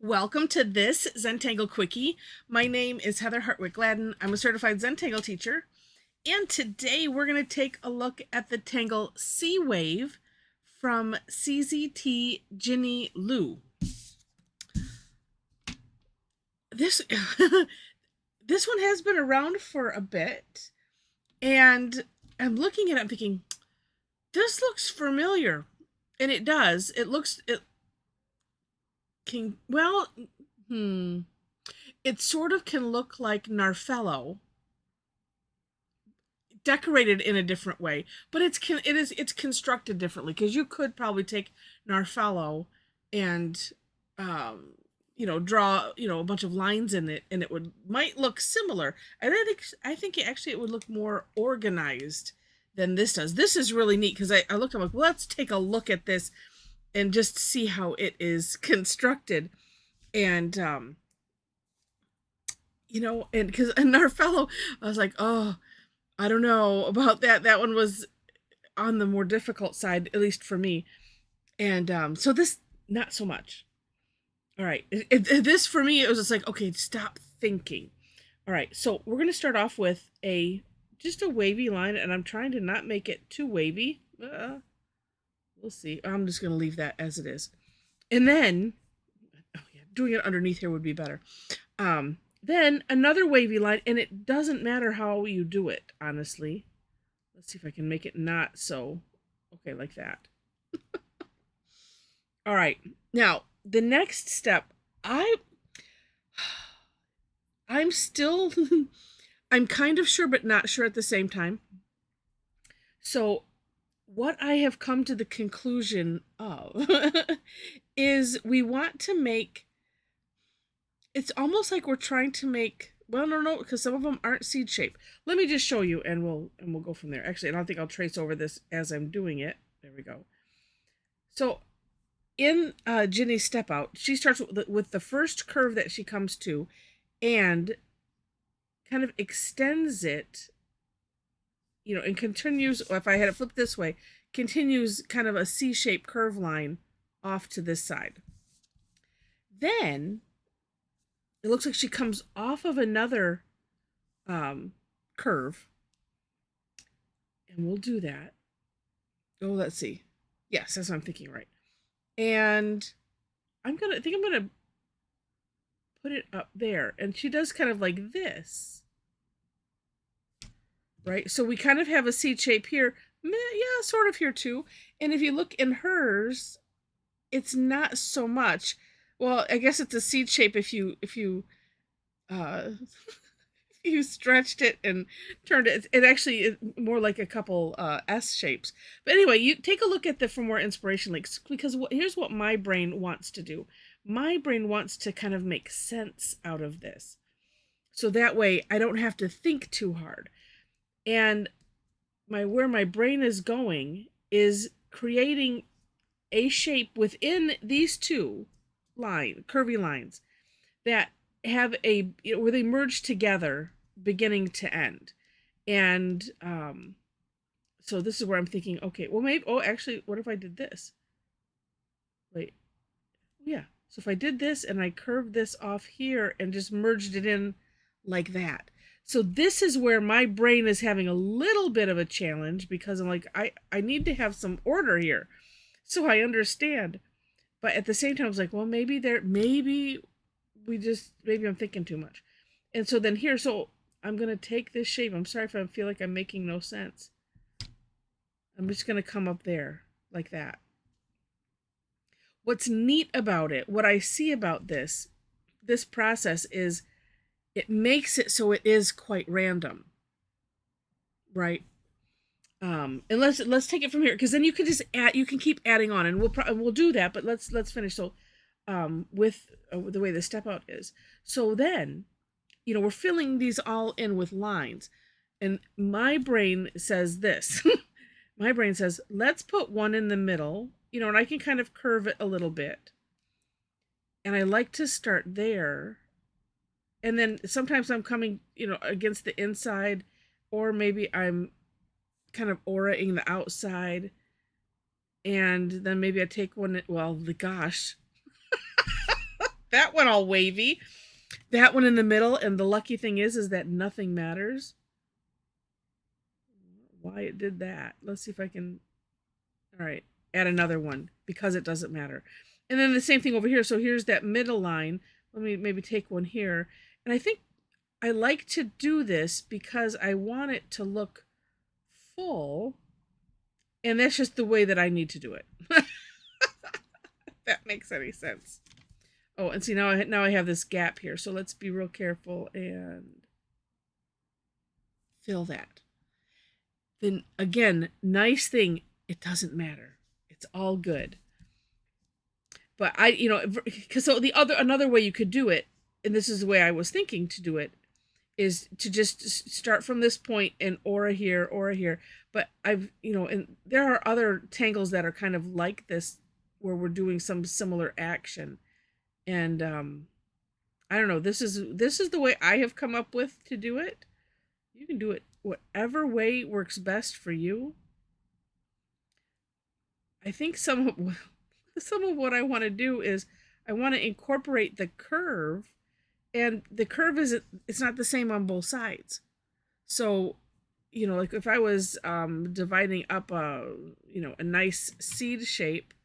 Welcome to this Zentangle Quickie. My name is Heather Hartwick Gladden. I'm a certified Zentangle teacher. And today we're going to take a look at the Tangle C Wave from CZT Ginny Lu. This, this one has been around for a bit. And I'm looking at it, I'm thinking, this looks familiar. And it does. It sort of can look like Narfello, decorated in a different way, but it's constructed differently, because you could probably take Narfello and draw a bunch of lines in it, and it might look similar. And I think it would look more organized than this does. This is really neat, because I looked, I'm like, well, let's take a look at this and just see how it is constructed. And and because Narfello, I was like, oh, I don't know about that. That one was on the more difficult side, at least for me. And so this, not so much. All right, this for me, it was just like, okay, stop thinking. All right, so we're gonna start off with just a wavy line, and I'm trying to not make it too wavy. We'll see. I'm just gonna leave that as it is, and then doing it underneath here would be better. Then another wavy line, and it doesn't matter how you do it, honestly. Let's see if I can make it not so, okay, like that. All right, now the next step, I'm still, I'm kind of sure, but not sure at the same time. So what I have come to the conclusion of is we want to make, it's almost like we're trying to make, well, no, because some of them aren't seed shape. Let me just show you, and we'll go from there. Actually, I don't think I'll trace over this as I'm doing it. There we go. So in Ginny's step out, she starts with the first curve that she comes to, and kind of extends it, and continues. If I had it flipped this way, continues kind of a C-shaped curve line off to this side. Then it looks like she comes off of another curve, and we'll do that. Oh, let's see. Yes, that's what I'm thinking, right? And I think I'm gonna put it up there, and she does kind of like this, right? So we kind of have a seed shape here, yeah, sort of here too. And if you look in hers, it's not so much. Well, I guess it's a seed shape if you you stretched it and turned it. It actually is more like a couple S shapes. But anyway, you take a look at for more inspiration, because here's what my brain wants to do. My brain wants to kind of make sense out of this, so that way I don't have to think too hard. And where my brain is going is creating a shape within these two curvy lines that have where they merge together beginning to end. And so this is where I'm thinking, okay, well, maybe, actually, what if I did this? Wait, yeah. So if I did this and I curved this off here and just merged it in like that. So this is where my brain is having a little bit of a challenge, because I'm like, I need to have some order here. So I understand. But at the same time, I was like, well, maybe I'm thinking too much. And so then here, so I'm going to take this shape. I'm sorry if I feel like I'm making no sense. I'm just going to come up there like that. What's neat about it, what I see about this process, is it makes it so it is quite random, right? And let's take it from here, because then you can just you can keep adding on, and we'll do that. But let's finish. So, with the way the step out is, so then, we're filling these all in with lines, and my brain says this. My brain says, let's put one in the middle, and I can kind of curve it a little bit. And I like to start there. And then sometimes I'm coming, against the inside, or maybe I'm kind of auraing the outside. And then maybe I take one, well, gosh, That one all wavy. That one in the middle, and the lucky thing is that nothing matters. Why it did that. Let's see if I can, all right, add another one because it doesn't matter. And then the same thing over here. So here's that middle line. Let me maybe take one here. And I think I like to do this because I want it to look full. And that's just the way that I need to do it. If that makes any sense. Oh, and see, now I have this gap here. So let's be real careful and fill that. Then again, nice thing, it doesn't matter. It's all good. But because so another way you could do it, and this is the way I was thinking to do it, is to just start from this point and aura here. But and there are other tangles that are kind of like this, where we're doing some similar action. And I don't know, this is the way I have come up with to do it. You can do it whatever way works best for you. I think some of what I want to do is I want to incorporate the curve, and the curve it's not the same on both sides. So, like if I was dividing up a nice seed shape,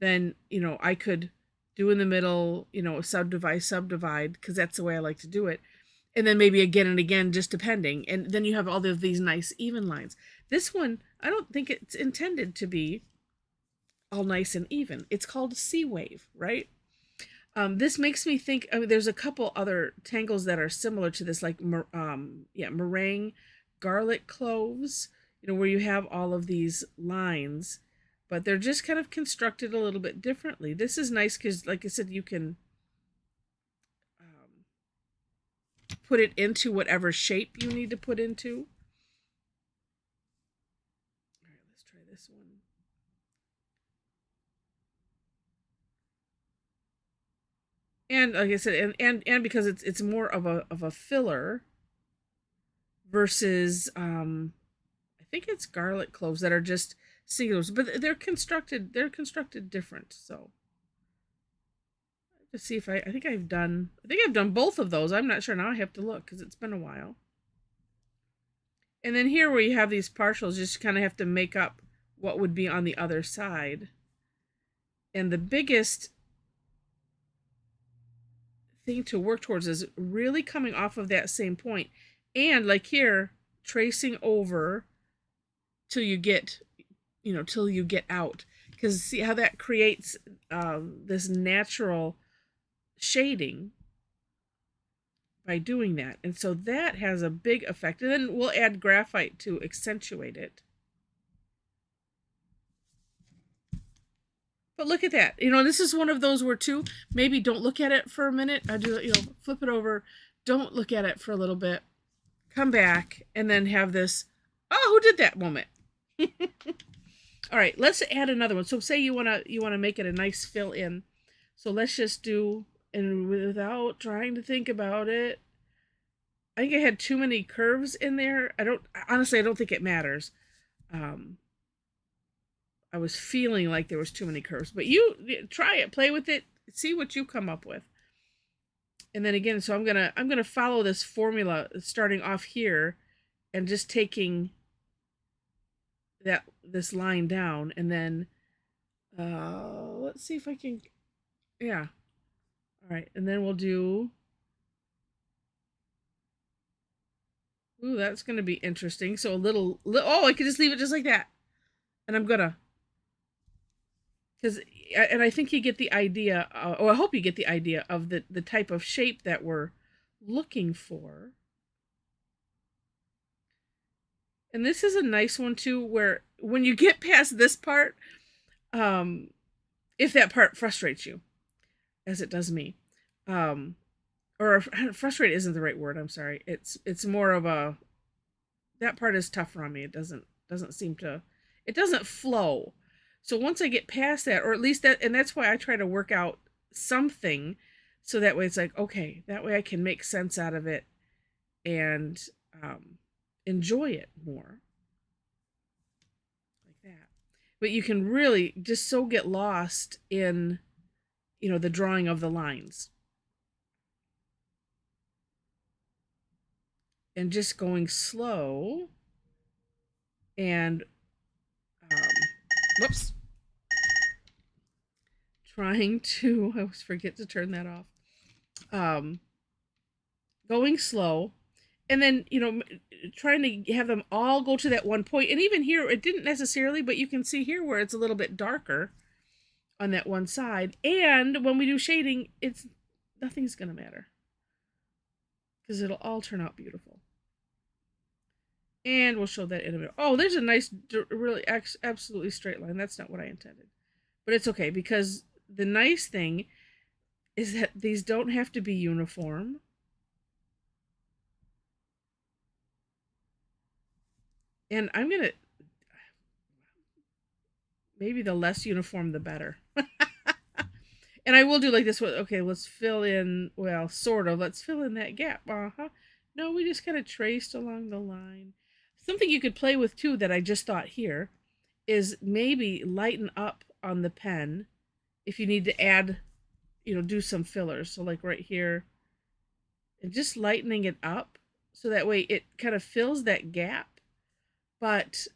then, I could do in the middle, subdivide, because that's the way I like to do it. And then maybe again and again, just depending. And then you have all of these nice even lines. This one, I don't think it's intended to be all nice and even. It's called C wave, right? This makes me think, there's a couple other tangles that are similar to this, like meringue, garlic cloves, where you have all of these lines, but they're just kind of constructed a little bit differently. This is nice because, like I said, you can put it into whatever shape you need to put into. All right, let's try this one. And like I said, and because it's more of a filler versus I think it's garlic cloves that are just singulars, but they're constructed different. So let's see if I think I've done both of those. I'm not sure now. I have to look because it's been a while. And then here where you have these partials, you just kind of have to make up what would be on the other side. And the biggest thing to work towards is really coming off of that same point, and like here, tracing over till you get out, because see how that creates this natural shading by doing that. And so that has a big effect, and then we'll add graphite to accentuate it. But look at that. This is one of those where too, maybe don't look at it for a minute. I do, flip it over. Don't look at it for a little bit. Come back and then have this, oh, who did that moment? All right, let's add another one. So say you want to make it a nice fill in. So let's just do, and without trying to think about it, I think I had too many curves in there. Honestly, I don't think it matters. I was feeling like there was too many curves, but you try it, play with it, see what you come up with. And then again, so I'm gonna follow this formula, starting off here and just taking this line down, and then let's see if I can, yeah. All right, and then we'll do, ooh, that's gonna be interesting. So a little, oh, I could just leave it just like that, and I'm gonna, and I think you get the idea, or I hope you get the idea of the type of shape that we're looking for. And this is a nice one too, where when you get past this part, if that part frustrates you, as it does me, or frustrate isn't the right word, I'm sorry. It's more of a, that part is tougher on me. It doesn't seem to, it doesn't flow. So once I get past that, or at least that, and that's why I try to work out something, so that way it's like, okay, that way I can make sense out of it and enjoy it more. Like that. But you can really just so get lost in, the drawing of the lines. and just going slow and whoops, trying to, I always forget to turn that off. Going slow, and then, trying to have them all go to that one point. And even here, it didn't necessarily, but you can see here where it's a little bit darker on that one side. And when we do shading, nothing's going to matter because it'll all turn out beautiful. And we'll show that in a minute. Oh, there's a nice, really, absolutely straight line. That's not what I intended. But it's okay, because the nice thing is that these don't have to be uniform. And I'm going to, maybe the less uniform, the better. And I will do like this one. Okay, let's fill in, well, sort of. Let's fill in that gap. No, we just kind of traced along the line. Something you could play with, too, that I just thought here is maybe lighten up on the pen if you need to add, do some fillers. So like right here, and just lightening it up so that way it kind of fills that gap, but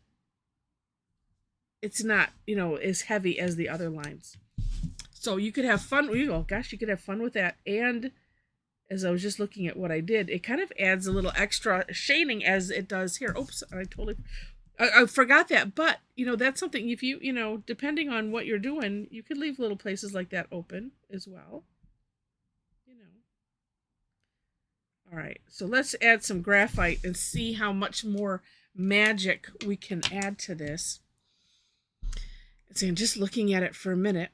it's not, as heavy as the other lines. So you could have fun. Oh gosh, you could have fun with that. And as I was just looking at what I did, it kind of adds a little extra shading as it does here. Oops, I forgot that. But, that's something, if you, depending on what you're doing, you could leave little places like that open as well. All right, so let's add some graphite and see how much more magic we can add to this. So I'm just looking at it for a minute.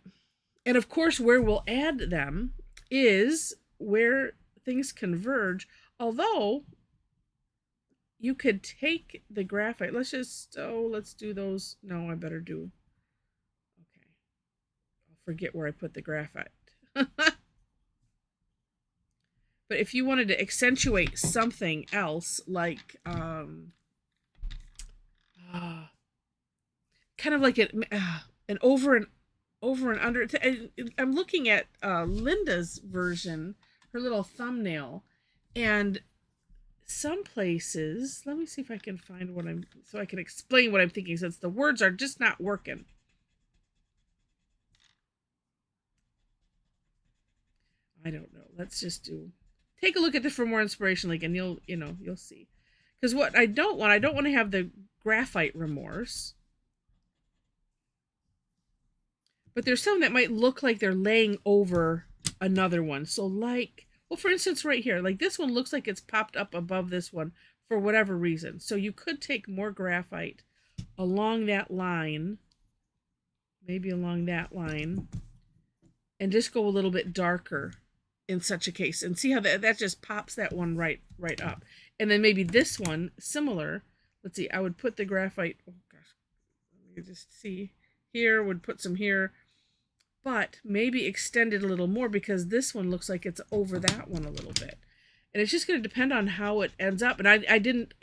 And of course, where we'll add them is where things converge. Although, you could take the graphite. Let's do those. No, I better do. Okay. I'll forget where I put the graphite. But if you wanted to accentuate something else, like, kind of like an over and under. I'm looking at Linda's version, her little thumbnail, and some places, let me see if I can find so I can explain what I'm thinking, since the words are just not working. I don't know. Let's just take a look at this for more inspiration, and you'll see. Because what I don't want to have the graphite remorse. But there's some that might look like they're laying over another one. So like, well, for instance, right here, like this one looks like it's popped up above this one for whatever reason. So you could take more graphite along that line, maybe along that line, and just go a little bit darker in such a case. And see how that just pops that one right up. And then maybe this one, similar. Let's see, I would put the graphite, oh gosh, let me just see. Here, would put some here, but maybe extend it a little more, because this one looks like it's over that one a little bit. And it's just going to depend on how it ends up. And I didn't,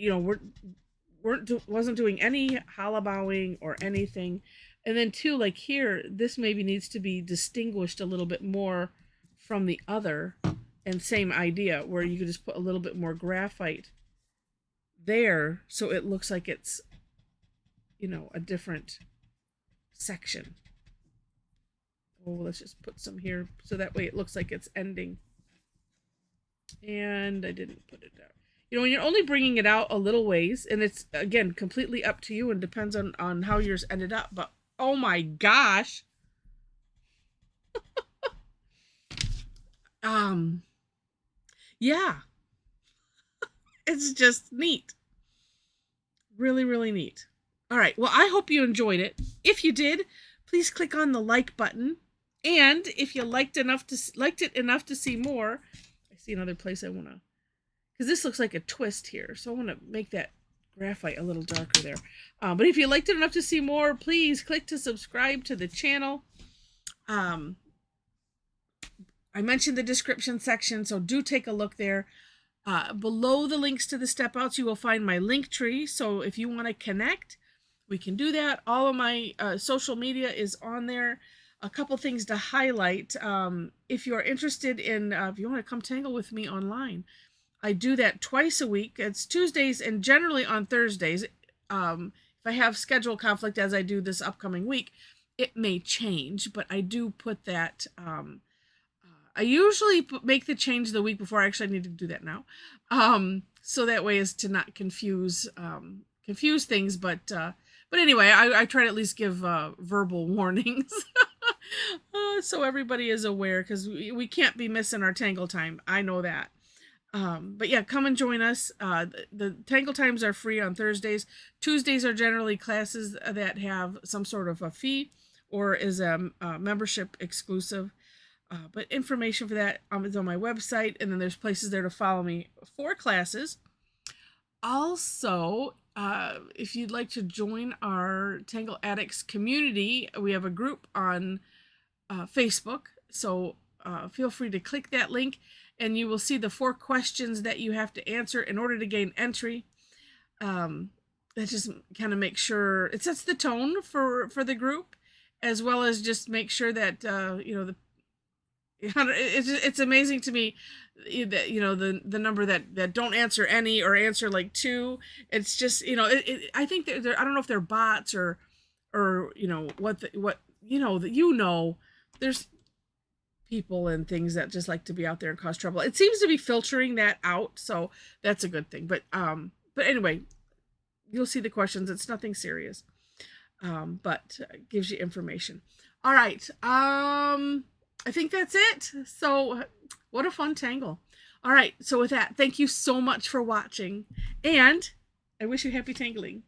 wasn't doing any hollowing or anything. And then too, like here, this maybe needs to be distinguished a little bit more from the other. And same idea, where you could just put a little bit more graphite there, so it looks like it's, a different section. Oh, let's just put some here so that way it looks like it's ending. And I didn't put it out. When you're only bringing it out a little ways, and it's, again, completely up to you and depends on how yours ended up. But oh my gosh. Yeah. It's just neat. Really, really neat. All right, well, I hope you enjoyed it. If you did, please click on the like button. And if you liked it enough to see more, I see another place I want to, because this looks like a twist here, so I want to make that graphite a little darker there. But if you liked it enough to see more, please click to subscribe to the channel. I mentioned the description section, so do take a look there. Below the links to the step outs, you will find my link tree. So if you want to connect, we can do that. All of my social media is on there. A couple things to highlight. If you're interested in, if you want to come tangle with me online, I do that twice a week. It's Tuesdays and generally on Thursdays. If I have schedule conflict as I do this upcoming week, it may change, but I do put that. I usually make the change the week before. Actually, I need to do that now, so that way is to not confuse things. But anyway, I try to at least give verbal warnings. So everybody is aware, because we can't be missing our tangle time. I know that. But yeah, come and join us. The tangle times are free on Thursdays. Tuesdays are generally classes that have some sort of a fee or is a membership exclusive. But information for that is on my website, and then there's places there to follow me for classes. Also, if you'd like to join our Tangle Addicts community, we have a group on Facebook. So feel free to click that link, and you will see the 4 questions that you have to answer in order to gain entry. That just kind of makes sure it sets the tone for the group, as well as just make sure that it's amazing to me that the number that don't answer any or answer like 2. It's just I think they're I don't know if they're bots or there's people and things that just like to be out there and cause trouble. It seems to be filtering that out, so that's a good thing. But anyway, you'll see the questions. It's nothing serious, but gives you information. All right. I think that's it. So what a fun tangle. All right. So with that, thank you so much for watching, and I wish you happy tangling.